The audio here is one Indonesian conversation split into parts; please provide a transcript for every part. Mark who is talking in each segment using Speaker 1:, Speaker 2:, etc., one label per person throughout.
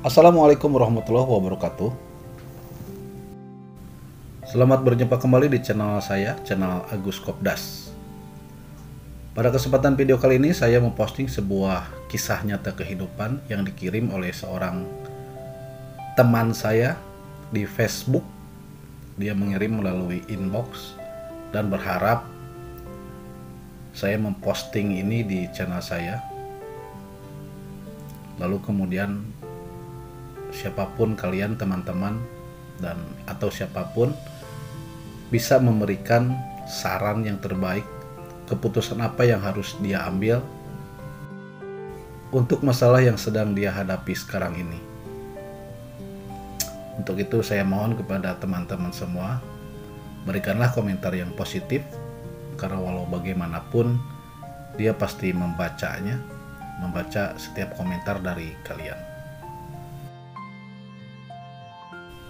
Speaker 1: Assalamualaikum warahmatullahi wabarakatuh. Selamat berjumpa kembali di channel saya, channel Agus Kopdas. Pada kesempatan video kali ini saya memposting sebuah kisah nyata kehidupan yang dikirim oleh seorang teman saya di Facebook. Dia mengirim melalui inbox dan berharap saya memposting ini di channel saya. Lalu kemudian siapapun kalian, teman-teman, dan atau siapapun bisa memberikan saran yang terbaik, keputusan apa yang harus dia ambil untuk masalah yang sedang dia hadapi sekarang ini. Untuk itu saya mohon kepada teman-teman semua, berikanlah komentar yang positif, karena walau bagaimanapun dia pasti membaca setiap komentar dari kalian.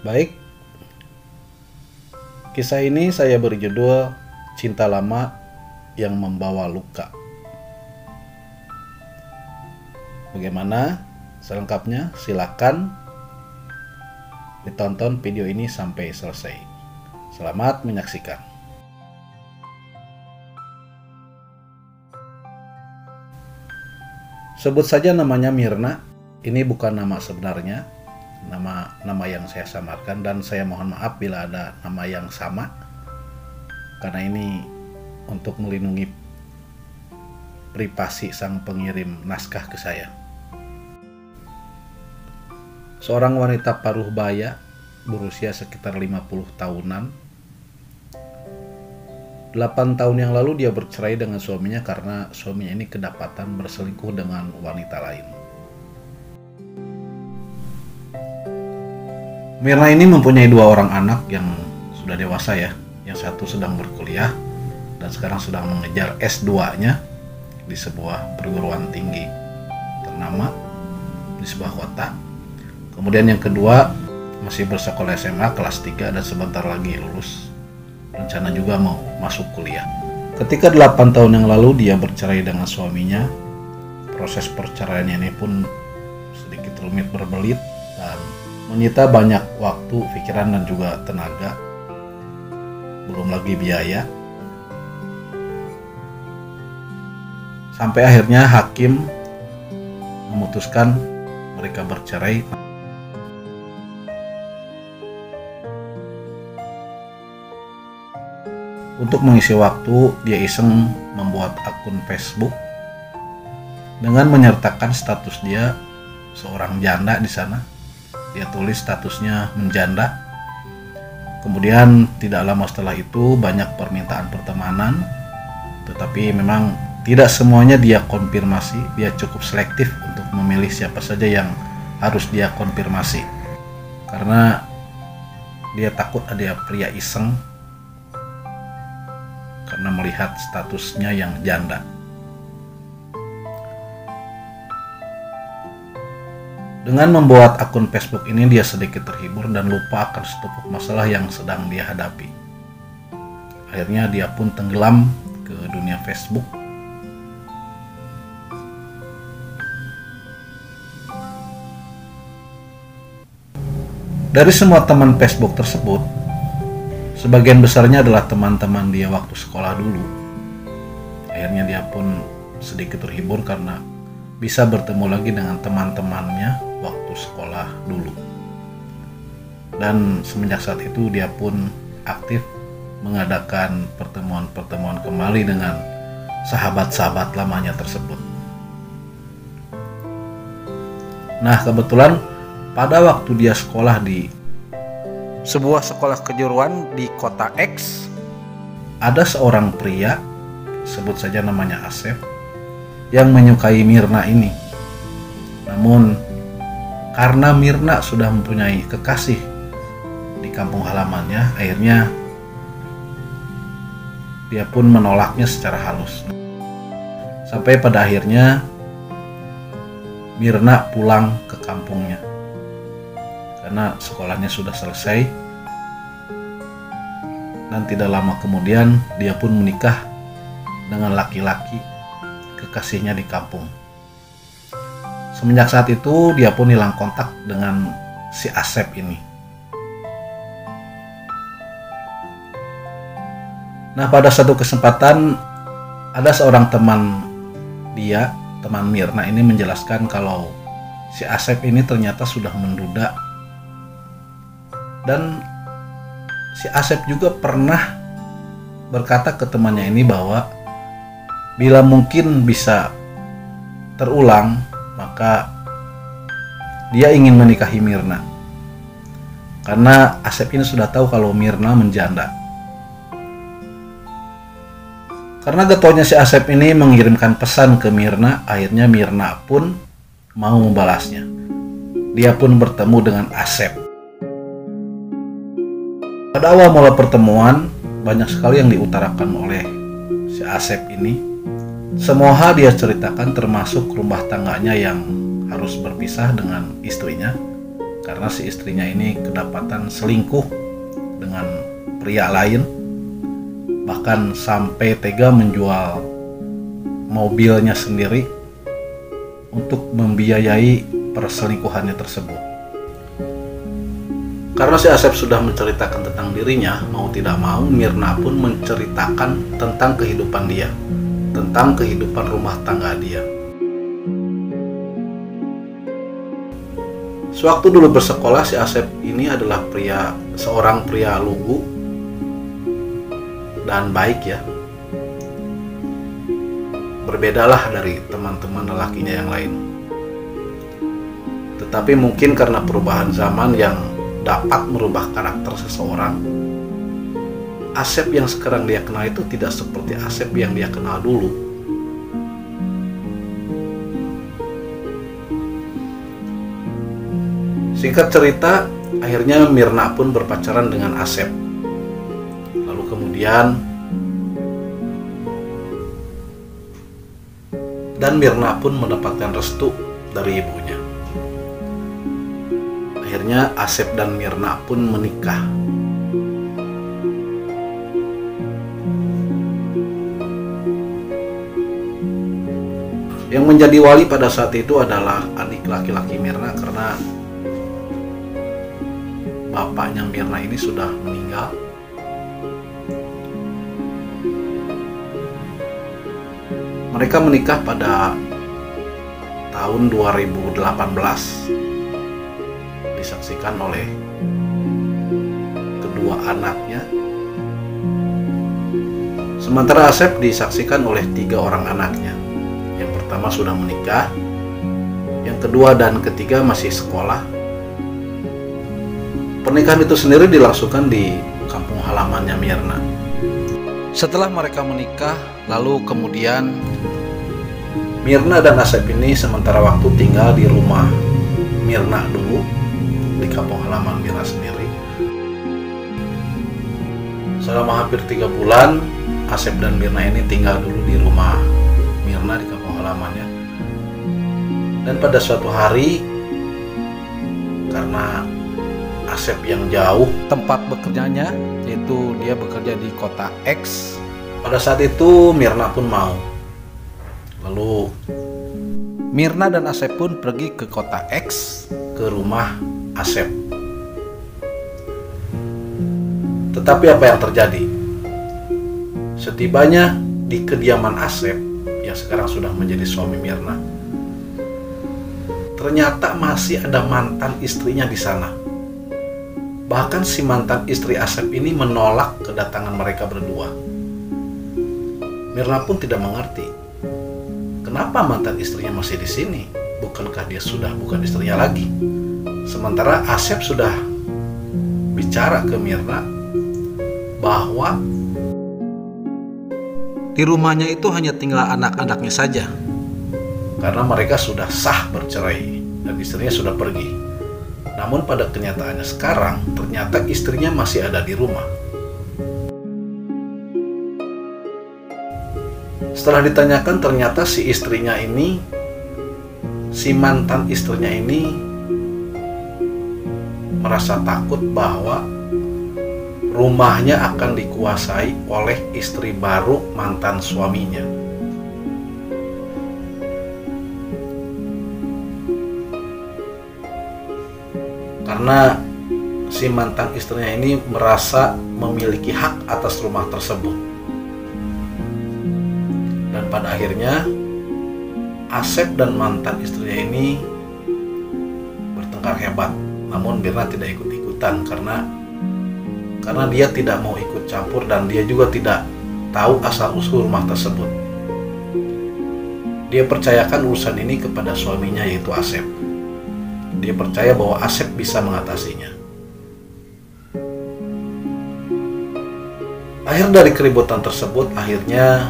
Speaker 1: Baik, kisah ini saya beri judul Cinta Lama yang Membawa Luka. Bagaimana selengkapnya? Silakan ditonton video ini sampai selesai. Selamat menyaksikan. Sebut saja namanya Mirna. Ini bukan nama sebenarnya, nama yang saya samarkan, dan saya mohon maaf bila ada nama yang sama, karena ini untuk melindungi privasi sang pengirim naskah ke saya. Seorang wanita paruh baya berusia sekitar 50 tahunan. 8 tahun yang lalu dia bercerai dengan suaminya karena suaminya ini kedapatan berselingkuh dengan wanita lain. Mirna ini mempunyai 2 orang anak yang sudah dewasa ya. Yang satu sedang berkuliah dan sekarang sedang mengejar S2-nya di sebuah perguruan tinggi ternama di sebuah kota. Kemudian yang kedua masih bersekolah SMA kelas 3 dan sebentar lagi lulus. Rencana juga mau masuk kuliah. Ketika 8 tahun yang lalu dia bercerai dengan suaminya, proses perceraiannya ini pun sedikit rumit berbelit dan menyita banyak waktu, pikiran, dan juga tenaga. Belum lagi biaya. Sampai akhirnya hakim memutuskan mereka bercerai. Untuk mengisi waktu, dia iseng membuat akun Facebook dengan menyertakan status dia seorang janda di sana. Dia tulis statusnya menjanda. Kemudian tidak lama setelah itu banyak permintaan pertemanan, tetapi memang tidak semuanya dia konfirmasi. Dia cukup selektif untuk memilih siapa saja yang harus dia konfirmasi, karena dia takut ada pria iseng karena melihat statusnya yang janda. Dengan membuat akun Facebook ini dia sedikit terhibur dan lupa akan setumpuk masalah yang sedang dia hadapi. Akhirnya dia pun tenggelam ke dunia Facebook. Dari semua teman Facebook tersebut, sebagian besarnya adalah teman-teman dia waktu sekolah dulu. Akhirnya dia pun sedikit terhibur karena bisa bertemu lagi dengan teman-temannya waktu sekolah dulu. Dan semenjak saat itu dia pun aktif mengadakan pertemuan-pertemuan kembali dengan sahabat-sahabat lamanya tersebut. Nah, kebetulan pada waktu dia sekolah di sebuah sekolah kejuruan di kota X, ada seorang pria, sebut saja namanya Asep, yang menyukai Mirna ini. Namun karena Mirna sudah mempunyai kekasih di kampung halamannya, akhirnya dia pun menolaknya secara halus. Sampai pada akhirnya Mirna pulang ke kampungnya karena sekolahnya sudah selesai, dan tidak lama kemudian dia pun menikah dengan laki-laki kekasihnya di kampung. Semenjak saat itu dia pun hilang kontak dengan si Asep ini. Nah, pada satu kesempatan ada seorang teman dia, teman Mirna ini menjelaskan kalau si Asep ini ternyata sudah menduda. Dan si Asep juga pernah berkata ke temannya ini bahwa bila mungkin bisa terulang, maka dia ingin menikahi Mirna. Karena Asep ini sudah tahu kalau Mirna menjanda. Karena getonya si Asep ini mengirimkan pesan ke Mirna, akhirnya Mirna pun mau membalasnya. Dia pun bertemu dengan Asep. Pada awal mula pertemuan, banyak sekali yang diutarakan oleh si Asep ini. Semua hal dia ceritakan, termasuk rumah tangganya yang harus berpisah dengan istrinya. Karena si istrinya ini kedapatan selingkuh dengan pria lain. Bahkan sampai tega menjual mobilnya sendiri untuk membiayai perselingkuhannya tersebut. Karena si Asep sudah menceritakan tentang dirinya, mau tidak mau Mirna pun menceritakan tentang kehidupan dia, tentang kehidupan rumah tangga dia. Sewaktu dulu bersekolah, si Asep ini adalah seorang pria lugu dan baik ya. Berbedalah dari teman-teman lelakinya yang lain. Tetapi mungkin karena perubahan zaman yang dapat merubah karakter seseorang, Asep yang sekarang dia kenal itu tidak seperti Asep yang dia kenal dulu. Singkat cerita, akhirnya Mirna pun berpacaran dengan Asep. Lalu kemudian dan Mirna pun mendapatkan restu dari ibunya. Akhirnya Asep dan Mirna pun menikah. Yang menjadi wali pada saat itu adalah adik laki-laki Mirna, karena bapaknya Mirna ini sudah meninggal. Mereka menikah pada tahun 2018, disaksikan oleh kedua anaknya. Sementara Asep disaksikan oleh 3 orang anaknya. Yang pertama sudah menikah, yang kedua dan ketiga masih sekolah. Pernikahan itu sendiri dilangsungkan di kampung halamannya Mirna. Setelah mereka menikah, lalu kemudian Mirna dan Asep ini sementara waktu tinggal di rumah Mirna dulu, di kampung halaman Mirna sendiri. Selama hampir 3 bulan, Asep dan Mirna ini tinggal dulu di rumah Mirna di kampung halamannya. Dan pada suatu hari, karena Asep yang jauh tempat bekerjanya, yaitu dia bekerja di kota X. Pada saat itu Mirna pun mau. Lalu Mirna dan Asep pun pergi ke kota X, ke rumah Asep. Tetapi apa yang terjadi? Setibanya di kediaman Asep, yang sekarang sudah menjadi suami Mirna, ternyata masih ada mantan istrinya di sana. Bahkan si mantan istri Asep ini menolak kedatangan mereka berdua. Mirna pun tidak mengerti, kenapa mantan istrinya masih di sini? Bukankah dia sudah bukan istrinya lagi? Sementara Asep sudah bicara ke Mirna bahwa di rumahnya itu hanya tinggal anak-anaknya saja, karena mereka sudah sah bercerai dan istrinya sudah pergi. Namun pada kenyataannya sekarang, ternyata istrinya masih ada di rumah. Setelah ditanyakan, ternyata si mantan istrinya ini merasa takut bahwa rumahnya akan dikuasai oleh istri baru mantan suaminya. karena si mantan istrinya ini merasa memiliki hak atas rumah tersebut. Dan pada akhirnya Asep dan mantan istrinya ini bertengkar hebat. Namun Mirna tidak ikut-ikutan karena dia tidak mau ikut campur dan dia juga tidak tahu asal-usul rumah tersebut. Dia percayakan urusan ini kepada suaminya, yaitu Asep. Dia percaya bahwa Asep bisa mengatasinya. Akhir dari keributan tersebut, akhirnya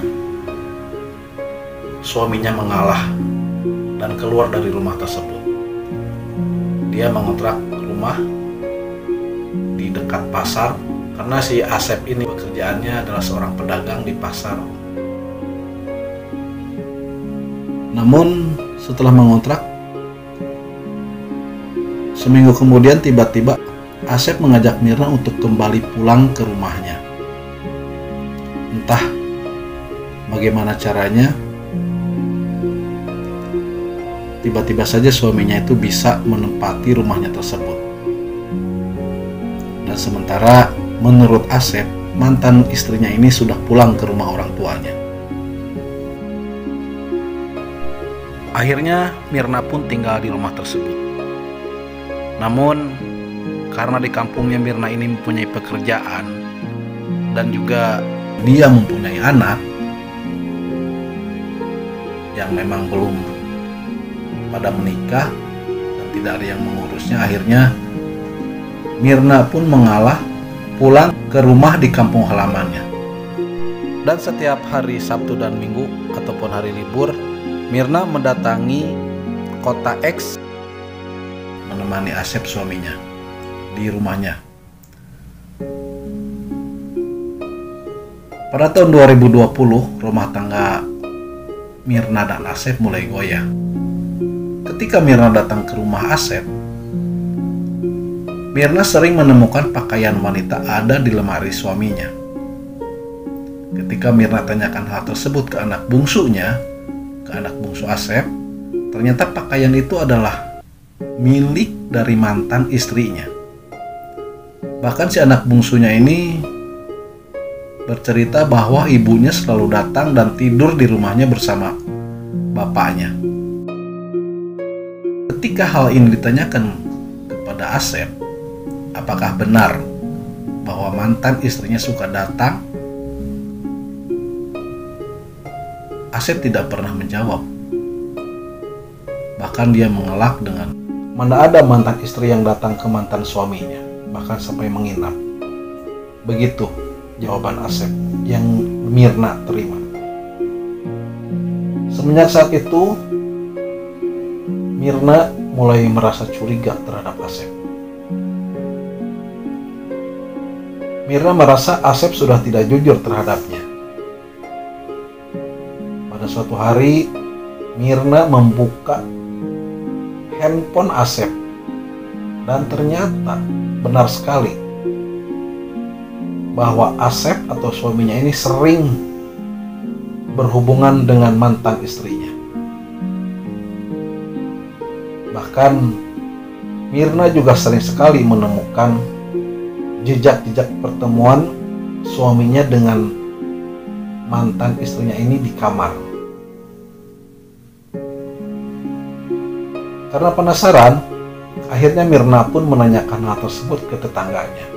Speaker 1: suaminya mengalah dan keluar dari rumah tersebut. Dia mengontrak rumah di dekat pasar karena si Asep ini pekerjaannya adalah seorang pedagang di pasar. Namun setelah mengontrak, seminggu kemudian tiba-tiba Asep mengajak Mirna untuk kembali pulang ke rumahnya. Entah bagaimana caranya, tiba-tiba saja suaminya itu bisa menempati rumahnya tersebut. Dan sementara menurut Asep, mantan istrinya ini sudah pulang ke rumah orang tuanya. Akhirnya Mirna pun tinggal di rumah tersebut. Namun karena di kampungnya Mirna ini mempunyai pekerjaan dan juga dia mempunyai anak yang memang belum pada menikah dan tidak ada yang mengurusnya, akhirnya Mirna pun mengalah pulang ke rumah di kampung halamannya. Dan setiap hari Sabtu dan Minggu ataupun hari libur, Mirna mendatangi kota X menemani Asep suaminya di rumahnya. Pada tahun 2020, rumah tangga Mirna dan Asep mulai goyah. Ketika Mirna datang ke rumah Asep, Mirna sering menemukan pakaian wanita ada di lemari suaminya. Ketika Mirna tanyakan hal tersebut ke anak bungsunya, ke anak bungsu Asep, ternyata pakaian itu adalah milik dari mantan istrinya. Bahkan si anak bungsunya ini bercerita bahwa ibunya selalu datang dan tidur di rumahnya bersama bapaknya. Ketika hal ini ditanyakan kepada Asep, apakah benar bahwa mantan istrinya suka datang, Asep tidak pernah menjawab. Bahkan dia mengelak dengan, mana ada mantan istri yang datang ke mantan suaminya, bahkan sampai menginap. Begitu jawaban Asep yang Mirna terima. Semenjak saat itu, Mirna mulai merasa curiga terhadap Asep. Mirna merasa Asep sudah tidak jujur terhadapnya. Pada suatu hari, Mirna membuka handphone Asep dan ternyata benar sekali bahwa Asep atau suaminya ini sering berhubungan dengan mantan istrinya. Bahkan Mirna juga sering sekali menemukan jejak-jejak pertemuan suaminya dengan mantan istrinya ini di kamar. Karena penasaran, akhirnya Mirna pun menanyakan hal tersebut ke tetangganya.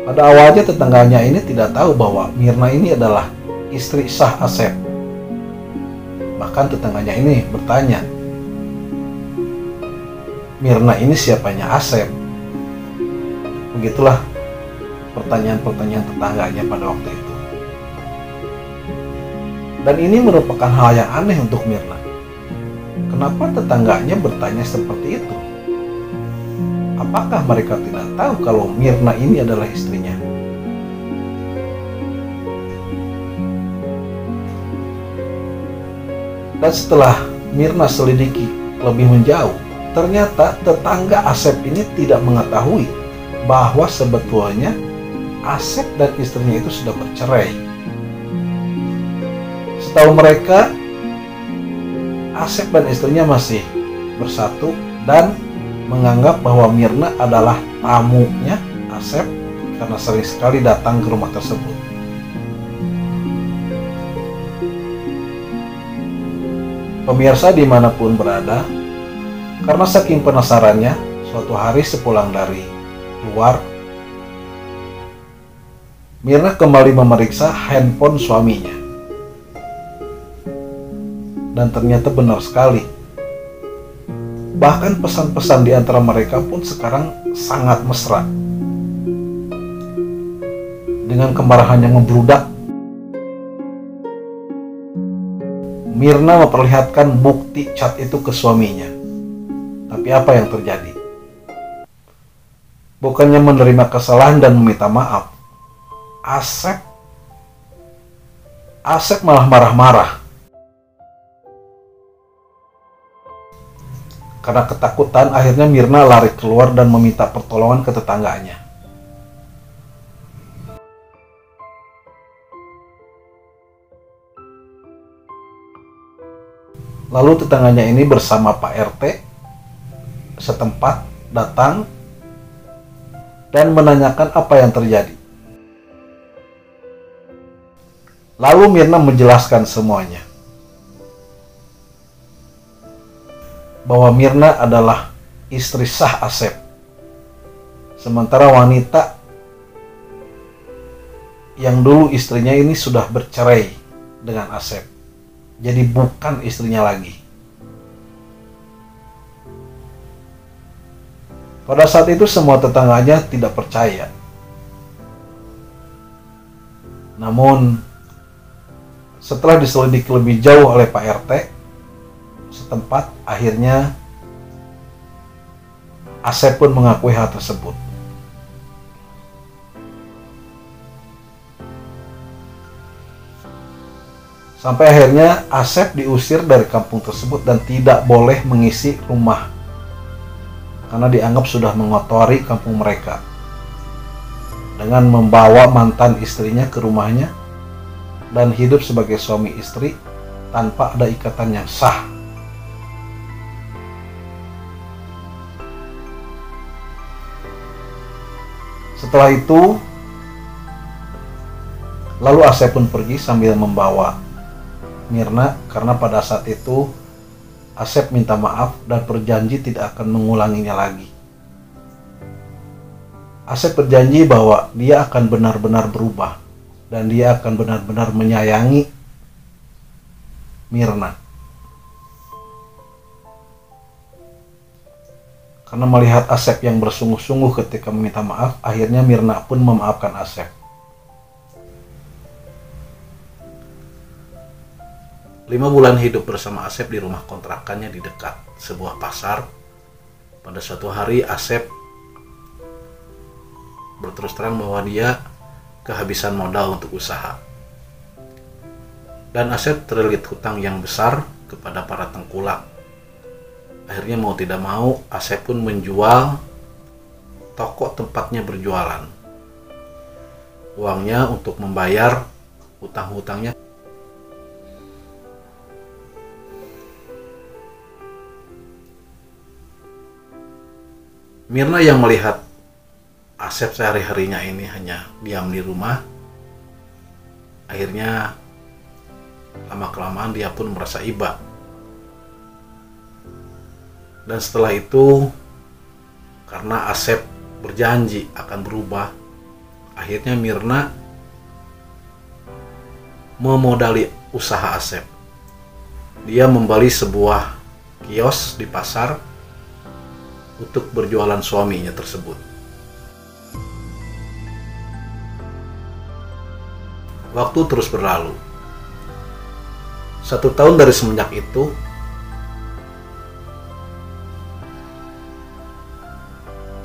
Speaker 1: Pada awalnya tetangganya ini tidak tahu bahwa Mirna ini adalah istri sah Asep. Bahkan tetangganya ini bertanya, Mirna ini siapanya Asep? Begitulah pertanyaan-pertanyaan tetangganya pada waktu itu. Dan ini merupakan hal yang aneh untuk Mirna. Kenapa tetangganya bertanya seperti itu? Apakah mereka tidak tahu kalau Mirna ini adalah istrinya? Dan setelah Mirna selidiki lebih menjauh, ternyata tetangga Asep ini tidak mengetahui bahwa sebetulnya Asep dan istrinya itu sudah bercerai. Setahu mereka, Asep dan istrinya masih bersatu dan menganggap bahwa Mirna adalah tamunya Asep karena sering sekali datang ke rumah tersebut. Pemirsa dimanapun berada, karena saking penasarannya, suatu hari sepulang dari luar, Mirna kembali memeriksa handphone suaminya. Dan ternyata benar sekali. Bahkan pesan-pesan di antara mereka pun sekarang sangat mesra. Dengan kemarahan yang membludak, Mirna memperlihatkan bukti chat itu ke suaminya. Tapi apa yang terjadi? Bukannya menerima kesalahan dan meminta maaf, Asep malah marah-marah. Karena ketakutan, akhirnya Mirna lari keluar dan meminta pertolongan ke tetangganya. Lalu tetangganya ini bersama Pak RT setempat datang dan menanyakan apa yang terjadi. Lalu Mirna menjelaskan semuanya. Bahwa Mirna adalah istri sah Asep. Sementara wanita yang dulu istrinya ini sudah bercerai dengan Asep. Jadi bukan istrinya lagi. Pada saat itu semua tetangganya tidak percaya. Namun setelah diselidiki lebih jauh oleh Pak RT setempat, akhirnya Asep pun mengakui hal tersebut. Sampai akhirnya Asep diusir dari kampung tersebut dan tidak boleh mengisi rumah karena dianggap sudah mengotori kampung mereka dengan membawa mantan istrinya ke rumahnya dan hidup sebagai suami istri tanpa ada ikatan yang sah. Setelah itu, lalu Asep pun pergi sambil membawa Mirna karena pada saat itu Asep minta maaf dan berjanji tidak akan mengulanginya lagi. Asep berjanji bahwa dia akan benar-benar berubah dan dia akan benar-benar menyayangi Mirna. Karena melihat Asep yang bersungguh-sungguh ketika meminta maaf, akhirnya Mirna pun memaafkan Asep. 5 bulan hidup bersama Asep di rumah kontrakannya di dekat sebuah pasar. Pada suatu hari Asep berterus terang bahwa dia kehabisan modal untuk usaha. Dan Asep terlilit hutang yang besar kepada para tengkulak. Akhirnya mau tidak mau Asep pun menjual toko tempatnya berjualan. Uangnya untuk membayar hutang-hutangnya. Mirna yang melihat Asep sehari-harinya ini hanya diam di rumah, akhirnya lama-kelamaan dia pun merasa iba. Dan setelah itu, karena Asep berjanji akan berubah, akhirnya Mirna memodali usaha Asep. Dia membeli sebuah kios di pasar untuk berjualan suaminya tersebut. Waktu terus berlalu. 1 tahun dari semenjak itu,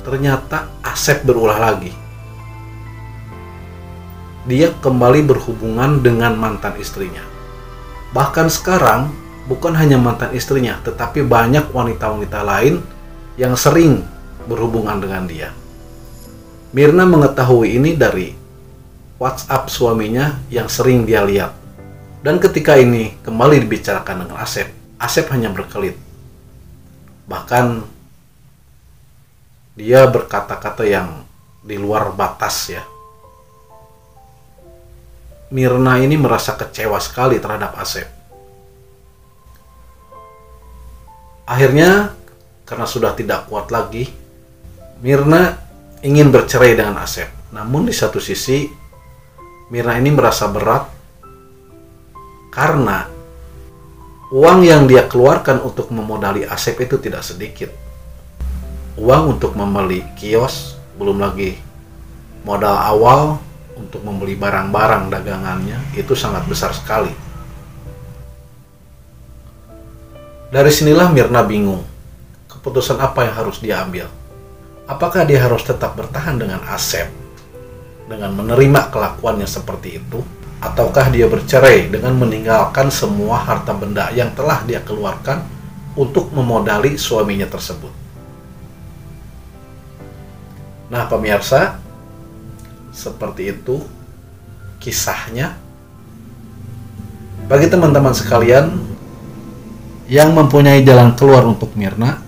Speaker 1: ternyata Asep berulah lagi. Dia kembali berhubungan dengan mantan istrinya. Bahkan sekarang, bukan hanya mantan istrinya, tetapi banyak wanita-wanita lain yang sering berhubungan dengan dia. Mirna mengetahui ini dari WhatsApp suaminya yang sering dia lihat. Dan ketika ini kembali dibicarakan dengan Asep, Asep hanya berkelit. Bahkan dia berkata-kata yang di luar batas ya. Mirna ini merasa kecewa sekali terhadap Asep. Akhirnya karena sudah tidak kuat lagi, Mirna ingin bercerai dengan Asep. Namun di satu sisi Mirna ini merasa berat karena uang yang dia keluarkan untuk memodali Asep itu tidak sedikit. Uang untuk membeli kios, belum lagi modal awal untuk membeli barang-barang dagangannya, itu sangat besar sekali. Dari sinilah Mirna bingung, keputusan apa yang harus dia ambil. Apakah dia harus tetap bertahan dengan Asep, dengan menerima kelakuannya seperti itu, ataukah dia bercerai dengan meninggalkan semua harta benda yang telah dia keluarkan untuk memodali suaminya tersebut. Nah pemirsa, seperti itu kisahnya. Bagi teman-teman sekalian yang mempunyai jalan keluar untuk Mirna,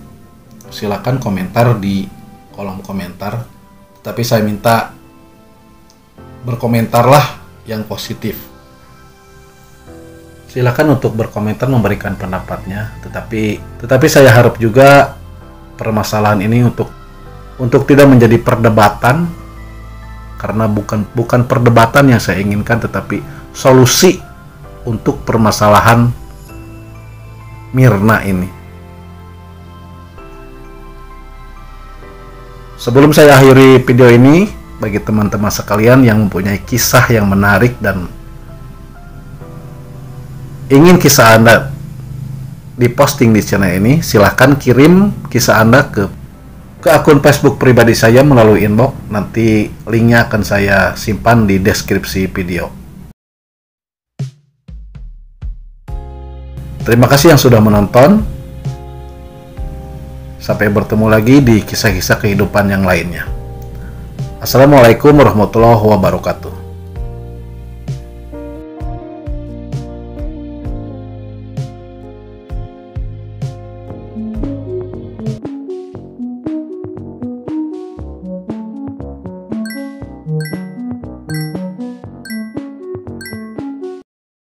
Speaker 1: silakan komentar di kolom komentar. Tapi saya minta berkomentarlah yang positif. Silakan untuk berkomentar, memberikan pendapatnya. Tetapi saya harap juga permasalahan ini untuk tidak menjadi perdebatan, karena bukan perdebatan yang saya inginkan, tetapi solusi untuk permasalahan Mirna ini. Sebelum saya akhiri video ini, bagi teman-teman sekalian yang mempunyai kisah yang menarik dan ingin kisah Anda diposting di channel ini, silahkan kirim kisah Anda ke akun Facebook pribadi saya melalui inbox. Nanti linknya akan saya simpan di deskripsi video. Terima kasih yang sudah menonton. Sampai bertemu lagi di kisah-kisah kehidupan yang lainnya. Assalamualaikum warahmatullahi wabarakatuh.